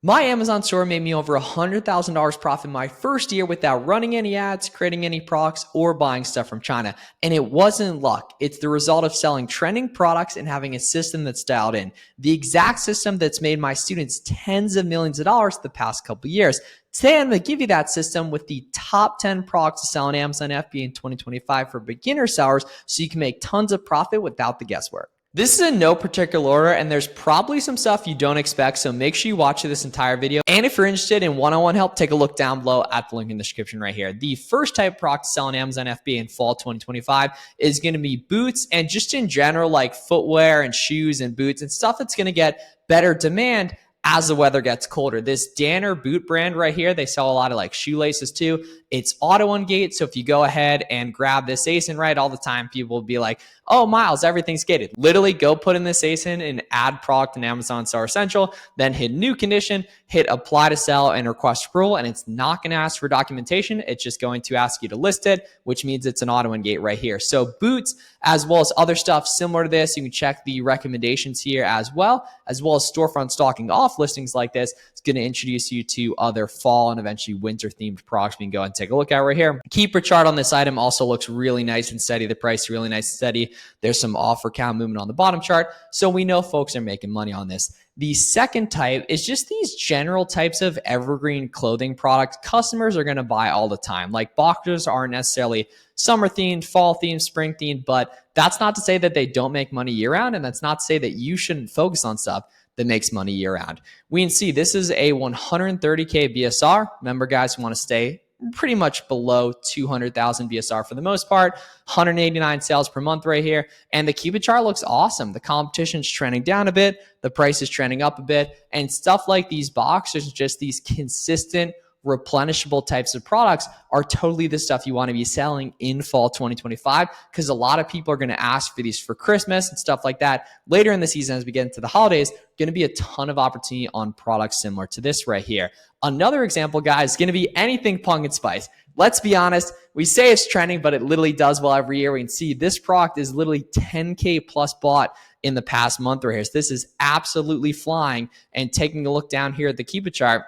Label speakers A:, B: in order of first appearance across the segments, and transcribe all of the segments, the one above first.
A: My Amazon store made me over $100,000 profit my first year without running any ads, creating any products, or buying stuff from China. And it wasn't luck. It's the result of selling trending products and having a system that's dialed in. The exact system that's made my students tens of millions of dollars the past couple of years. Today, I'm going to give you that system with the top 10 products to sell on Amazon FBA in 2025 for beginner sellers so you can make tons of profit without the guesswork. This is in no particular order, and there's probably some stuff you don't expect, so make sure you watch this entire video. And if you're interested in one-on-one help, take a look down below at the link in the description right here. The first type of product to sell on Amazon FBA in fall 2025 is going to be boots, and just in general, like footwear and shoes and boots and stuff that's going to get better demand as the weather gets colder. This Danner boot brand right here, they sell a lot of like shoelaces too. It's auto ungate, so if you go ahead and grab this ASIN right all the time, people will be like, oh, Miles, everything's gated. Literally go put in this ASIN and add product in Amazon Seller Central, then hit new condition, hit apply to sell and request approval, and it's not going to ask for documentation. It's just going to ask you to list it, which means it's an auto ungate right here. So boots, as well as other stuff similar to this, you can check the recommendations here as well as storefront stocking off listings like this. It's going to introduce you to other fall and eventually winter themed products we can go and take a look at right here. Keeper chart on this item also looks really nice and steady. The price is really nice and steady. There's some offer count movement on the bottom chart. So we know folks are making money on this. The second type is just these general types of evergreen clothing products customers are going to buy all the time. Like boxers aren't necessarily summer themed, fall themed, spring themed, but that's not to say that they don't make money year round. And that's not to say that you shouldn't focus on stuff that makes money year round. We can see this is a 130K BSR. Remember guys, we want to stay pretty much below 200,000 BSR for the most part, 189 sales per month right here. And the Keep It chart looks awesome. The competition's trending down a bit. The price is trending up a bit, and stuff like these boxers, just these consistent replenishable types of products are totally the stuff you want to be selling in fall 2025, because a lot of people are going to ask for these for Christmas and stuff like that. Later in the season, as we get into the holidays, going to be a ton of opportunity on products similar to this right here. Another example, guys, is going to be anything pumpkin spice. Let's be honest, we say it's trending, but it literally does well every year. We can see this product is literally 10K plus bought in the past month right here. So this is absolutely flying. And taking a look down here at the Keep It chart,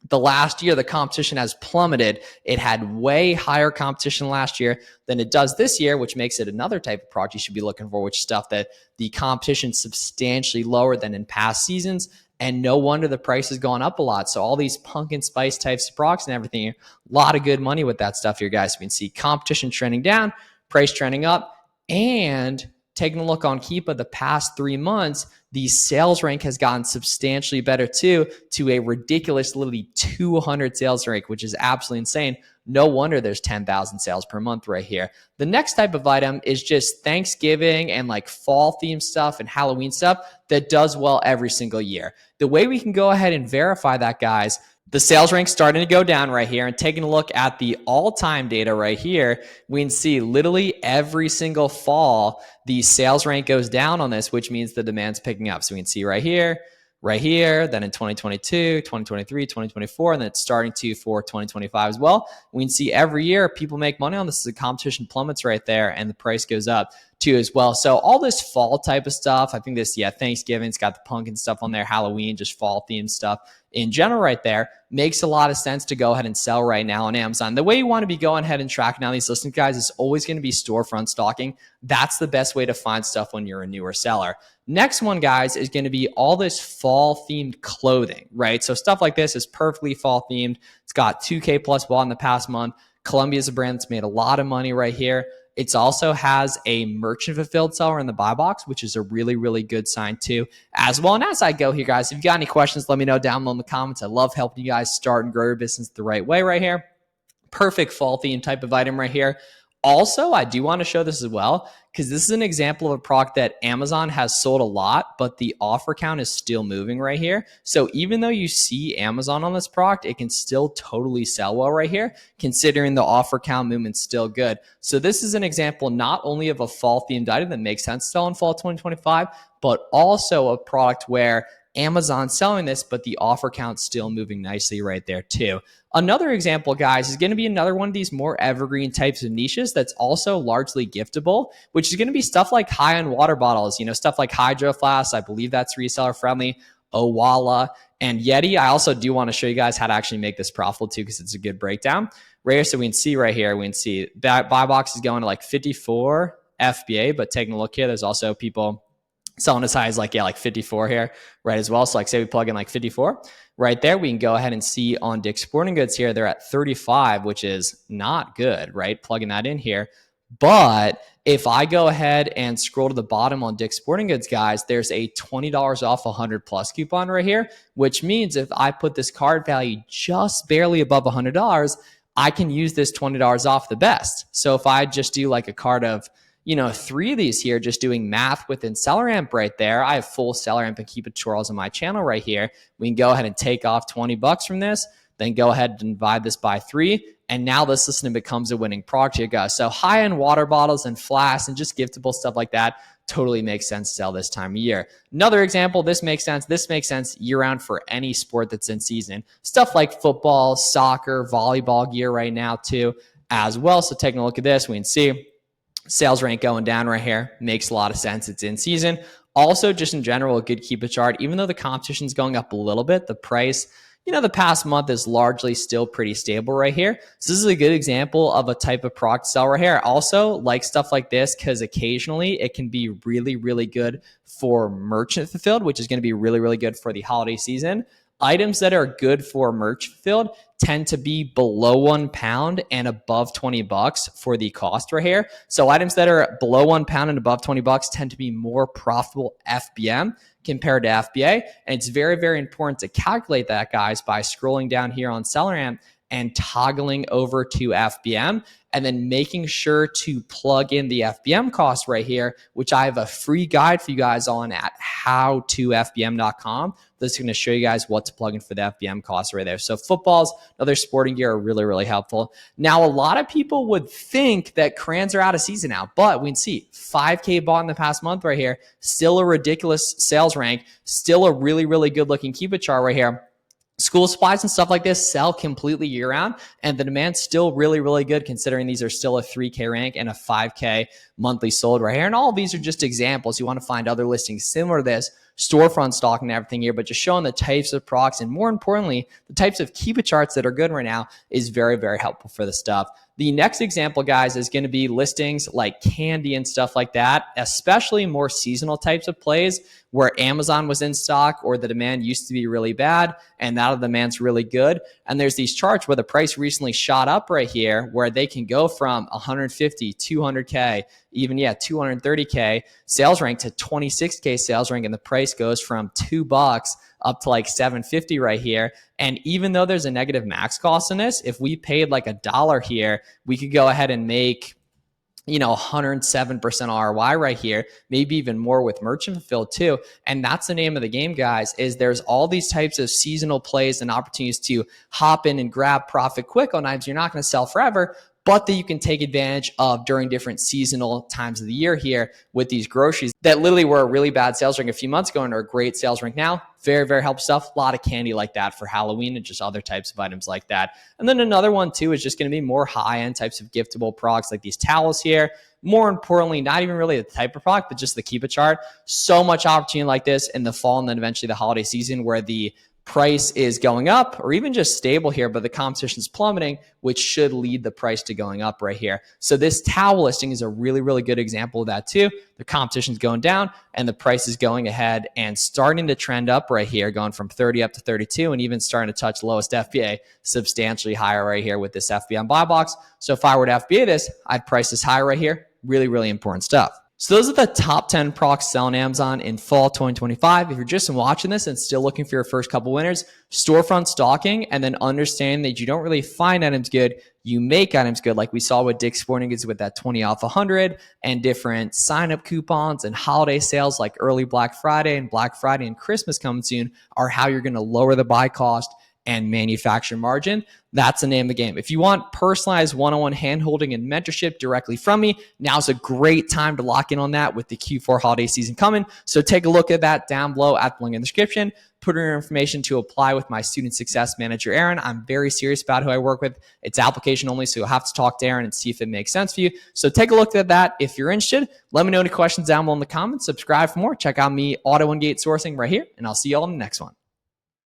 A: the last year, the competition has plummeted. It had way higher competition last year than it does this year, which makes it another type of product you should be looking for, which is stuff that the competition is substantially lower than in past seasons. And no wonder the price has gone up a lot. So all these pumpkin spice types of products and everything, a lot of good money with that stuff here, guys. We can see competition trending down, price trending up, and taking a look on Keepa the past 3 months, the sales rank has gotten substantially better too, to a ridiculous literally 200 sales rank, which is absolutely insane. No wonder there's 10,000 sales per month right here. The next type of item is just Thanksgiving and like fall themed stuff and Halloween stuff that does well every single year. The way we can go ahead and verify that, guys, the sales rank starting to go down right here, and taking a look at the all-time data right here, we can see literally every single fall, the sales rank goes down on this, which means the demand's picking up. So we can see right here, then in 2022, 2023, 2024, and then it's starting to for 2025 as well. We can see every year people make money on this. The competition plummets right there, and the price goes up too as well. So all this fall type of stuff, I think this, Thanksgiving's got the pumpkin stuff on there, Halloween, just fall themed stuff in general right there, makes a lot of sense to go ahead and sell right now on Amazon. The way you want to be going ahead and tracking down these listings, guys, is always going to be storefront stocking. That's the best way to find stuff when you're a newer seller. Next one, guys, is going to be all this fall themed clothing, right? So stuff like this is perfectly fall themed. It's got 2K plus bought in the past month. Columbia is a brand that's made a lot of money right here. It also has a merchant fulfilled seller in the buy box, which is a really, really good sign too as well. And as I go here, guys, if you got any questions, let me know down below in the comments. I love helping you guys start and grow your business the right way right here. Perfect fall theme type of item right here. Also, I do want to show this as well, because this is an example of a product that Amazon has sold a lot, but the offer count is still moving right here. So even though you see Amazon on this product, it can still totally sell well right here, considering the offer count movement's still good. So this is an example not only of a fall themed item that makes sense to sell in fall 2025, but also a product where Amazon selling this, but the offer count's still moving nicely right there too. Another example, guys, is going to be another one of these more evergreen types of niches that's also largely giftable, which is going to be stuff like high-end water bottles, stuff like Hydro Flasks. I believe that's reseller friendly. Owala, and Yeti. I also do want to show you guys how to actually make this profitable too, because it's a good breakdown right here. So we can see right here, we can see that buy box is going to like 54 FBA, but taking a look here, there's also people selling as high as like 54 here, right, as well. So like say we plug in like 54 right there, we can go ahead and see on Dick's Sporting Goods here, they're at 35, which is not good, right? Plugging that in here. But if I go ahead and scroll to the bottom on Dick's Sporting Goods, guys, there's a $20 off 100 plus coupon right here, which means if I put this card value just barely above $100, I can use this $20 off the best. So if I just do like a card of 3 of these here, just doing math within SellerAmp right there. I have full SellerAmp and keep it tutorials on my channel right here. We can go ahead and take off 20 bucks from this, then go ahead and divide this by 3. And now this system becomes a winning product here, guys. So high-end water bottles and flasks and just giftable stuff like that totally makes sense to sell this time of year. Another example, this makes sense. This makes sense year-round for any sport that's in season. Stuff like football, soccer, volleyball gear right now too as well. So taking a look at this, we can see sales rank going down right here. Makes a lot of sense. It's in season. Also, just in general, a good keep it chart. Even though the competition's going up a little bit, the price, the past month is largely still pretty stable right here. So this is a good example of a type of product sell right here. Also, like stuff like this, because occasionally it can be really, really good for merchant fulfilled, which is going to be really, really good for the holiday season. Items that are good for merch fulfilled tend to be below £1 and above 20 bucks for the cost right here. So items that are below £1 and above 20 bucks tend to be more profitable FBM compared to FBA. And it's very, very important to calculate that, guys, by scrolling down here on SellerAmp and toggling over to FBM, and then making sure to plug in the FBM cost right here, which I have a free guide for you guys on at howtofbm.com. That's going to show you guys what to plug in for the FBM cost right there. So footballs, other sporting gear are really, really helpful. Now, a lot of people would think that crayons are out of season now, but we can see 5K bought in the past month right here, still a ridiculous sales rank, still a really, really good looking keep it chart right here. School supplies and stuff like this sell completely year round, and the demand's still really, really good considering these are still a 3K rank and a 5K monthly sold right here. And all of these are just examples. You want to find other listings similar to this, storefront stock and everything here, but just showing the types of products and more importantly, the types of keep it charts that are good right now is very, very helpful for this stuff. The next example, guys, is going to be listings like candy and stuff like that, especially more seasonal types of plays where Amazon was in stock or the demand used to be really bad and now the demand's really good. And there's these charts where the price recently shot up right here where they can go from 150, 200K, even 230K sales rank to 26K sales rank, and the price goes from $2 up to like $7.50 right here. And even though there's a negative max cost in this, if we paid like $1 here, we could go ahead and make 107% ROI right here, maybe even more with merchant fulfilled too. And that's the name of the game, guys, is there's all these types of seasonal plays and opportunities to hop in and grab profit quick on items you're not going to sell forever, but that you can take advantage of during different seasonal times of the year here with these groceries that literally were a really bad sales rank a few months ago and are a great sales rank now. Very, very helpful stuff. A lot of candy like that for Halloween and just other types of items like that. And then another one too is just going to be more high-end types of giftable products like these towels here. More importantly, not even really the type of product, but just the keep it chart. So much opportunity like this in the fall and then eventually the holiday season where the price is going up or even just stable here, but the competition is plummeting, which should lead the price to going up right here. So this towel listing is a really, really good example of that too. The competition is going down and the price is going ahead and starting to trend up right here, going from 30 up to 32 and even starting to touch lowest FBA substantially higher right here with this FBA buy box. So if I were to FBA this, I'd price this higher right here. Really, really important stuff. So those are the top 10 products selling Amazon in fall 2025. If you're just watching this and still looking for your first couple winners, storefront stalking, and then understand that you don't really find items good, you make items good, like we saw with Dick's Sporting Goods with that 20 off 100 and different sign-up coupons and holiday sales like early Black Friday and Christmas coming soon are how you're going to lower the buy cost and manufacturer margin. That's the name of the game. If you want personalized one-on-one hand-holding and mentorship directly from me, now's a great time to lock in on that with the Q4 holiday season coming. So take a look at that down below at the link in the description. Put in your information to apply with my student success manager, Aaron. I'm very serious about who I work with. It's application only, so you'll have to talk to Aaron and see if it makes sense for you. So take a look at that. If you're interested, let me know any questions down below in the comments. Subscribe for more. Check out me, Auto and Gate Sourcing right here, and I'll see you all in the next one.